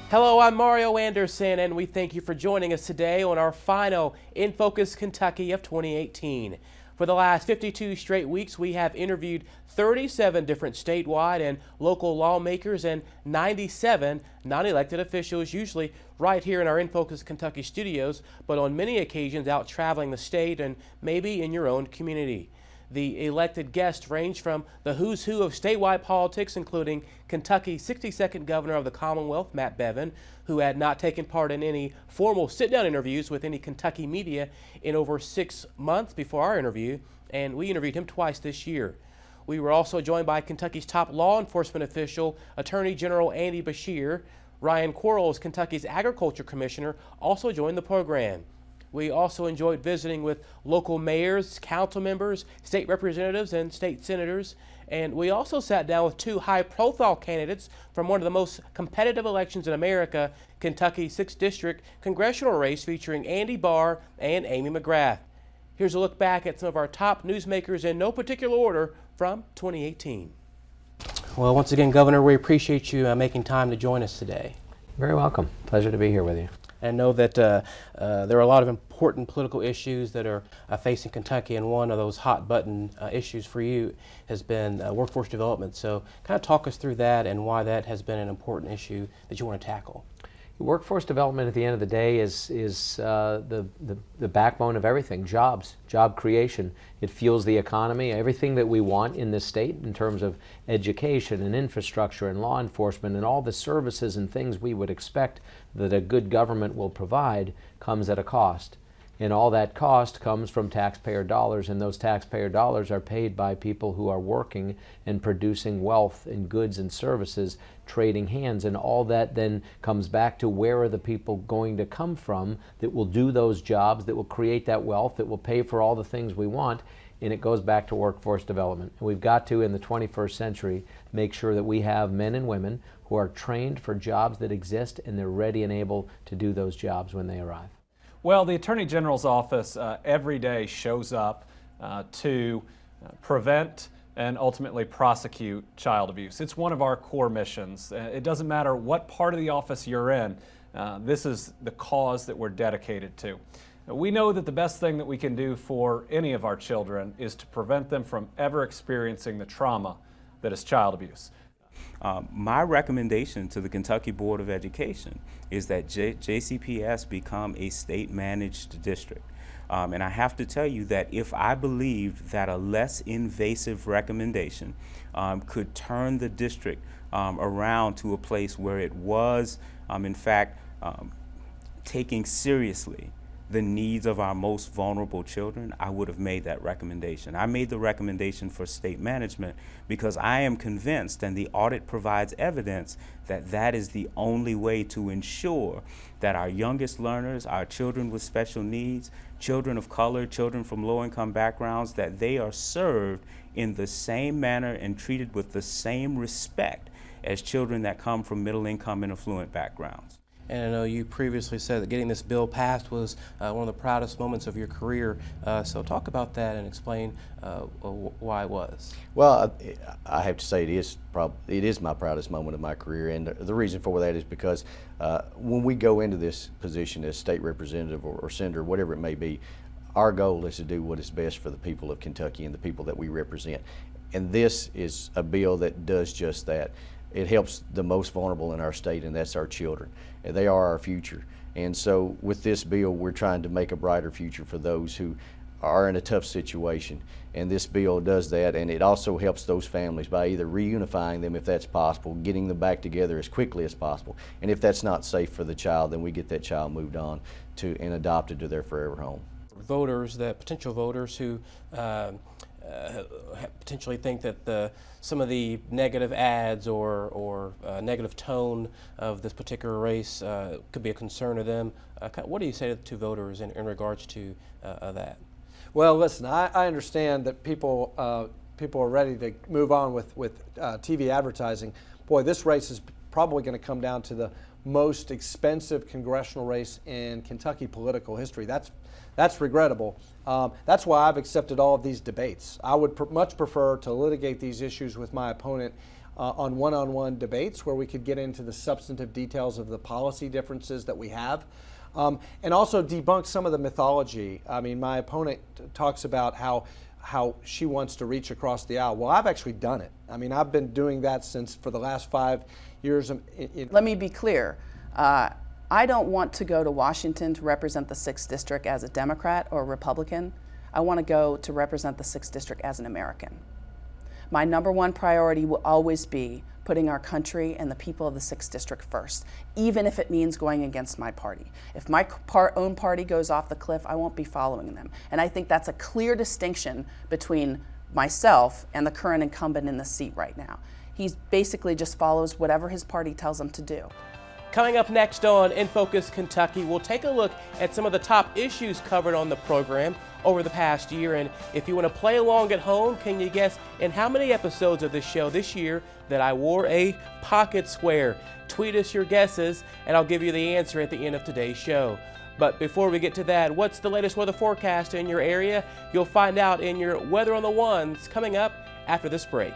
Hello, I'm Mario Anderson, and we thank you for joining us today on our final In Focus Kentucky of 2018. For the last 52 straight weeks, we have interviewed 37 different statewide and local lawmakers and 97 non-elected officials, usually right here in our In Focus Kentucky studios, but on many occasions out traveling the state and maybe in your own community. The elected guests range from the who's who of statewide politics, including Kentucky's 62nd Governor of the Commonwealth, Matt Bevin, who had not taken part in any formal sit-down interviews with any Kentucky media in over 6 months before our interview, and we interviewed him twice this year. We were also joined by Kentucky's top law enforcement official, Attorney General Andy Beshear. Ryan Quarles, Kentucky's Agriculture Commissioner, also joined the program. We also enjoyed visiting with local mayors, council members, state representatives, and state senators. And we also sat down with two high-profile candidates from one of the most competitive elections in America, Kentucky's 6th District congressional race featuring Andy Barr and Amy McGrath. Here's a look back at some of our top newsmakers in no particular order from 2018. Well, once again, Governor, we appreciate you making time to join us today. Very welcome. Pleasure to be here with you. I know that there are a lot of important political issues that are facing Kentucky, and one of those hot button issues for you has been workforce development. So kind of talk us through that and why that has been an important issue that you want to tackle. Workforce development at the end of the day is the backbone of everything. Jobs, job creation. It fuels the economy. Everything that we want in this state in terms of education and infrastructure and law enforcement and all the services and things we would expect that a good government will provide comes at a cost. And all that cost comes from taxpayer dollars, and those taxpayer dollars are paid by people who are working and producing wealth and goods and services, trading hands, and all that then comes back to where are the people going to come from that will do those jobs, that will create that wealth, that will pay for all the things we want, and it goes back to workforce development. And we've got to, in the 21st century, make sure that we have men and women who are trained for jobs that exist and they're ready and able to do those jobs when they arrive. Well, the Attorney General's office every day shows up to prevent and ultimately prosecute child abuse. It's one of our core missions. It doesn't matter what part of the office you're in, this is the cause that we're dedicated to. We know that the best thing that we can do for any of our children is to prevent them from ever experiencing the trauma that is child abuse. My recommendation to the Kentucky Board of Education is that JCPS become a state-managed district. And I have to tell you that if I believed that a less invasive recommendation could turn the district around to a place where it was, in fact, taking seriously the needs of our most vulnerable children, I would have made that recommendation. I made the recommendation for state management because I am convinced, and the audit provides evidence, that that is the only way to ensure that our youngest learners, our children with special needs, children of color, children from low-income backgrounds, that they are served in the same manner and treated with the same respect as children that come from middle-income and affluent backgrounds. And I know you previously said that getting this bill passed was one of the proudest moments of your career. So talk about that and explain why it was. Well, I have to say it is my proudest moment of my career, and the reason for that is because when we go into this position as state representative or senator, whatever it may be, our goal is to do what is best for the people of Kentucky and the people that we represent. And this is a bill that does just that. It helps the most vulnerable in our state, and that's our children. And they are our future. And so with this bill, we're trying to make a brighter future for those who are in a tough situation. And this bill does that, and it also helps those families by either reunifying them if that's possible, getting them back together as quickly as possible. And if that's not safe for the child, then we get that child moved on to and adopted to their forever home. Voters, the potential voters who potentially think that some of the negative ads or negative tone of this particular race could be a concern to them. What do you say to voters in regards to that? Well, listen, I understand that people are ready to move on with TV advertising. Boy, this race is probably going to come down to the most expensive congressional race in Kentucky political history. That's regrettable. That's why I've accepted all of these debates. I would much prefer to litigate these issues with my opponent on one-on-one debates where we could get into the substantive details of the policy differences that we have. And also debunk some of the mythology. I mean, my opponent talks about how she wants to reach across the aisle. Well, I've actually done it. I mean, I've been doing that for the last 5 years. Let me be clear. I don't want to go to Washington to represent the 6th District as a Democrat or a Republican. I want to go to represent the 6th District as an American. My #1 priority will always be putting our country and the people of the 6th District first, even if it means going against my party. If my own party goes off the cliff, I won't be following them. And I think that's a clear distinction between myself and the current incumbent in the seat right now. He basically just follows whatever his party tells him to do. Coming up next on In Focus Kentucky, we'll take a look at some of the top issues covered on the program over the past year. And if you want to play along at home, can you guess in how many episodes of this show this year that I wore a pocket square? Tweet us your guesses, and I'll give you the answer at the end of today's show. But before we get to that, what's the latest weather forecast in your area? You'll find out in your Weather on the Ones coming up after this break.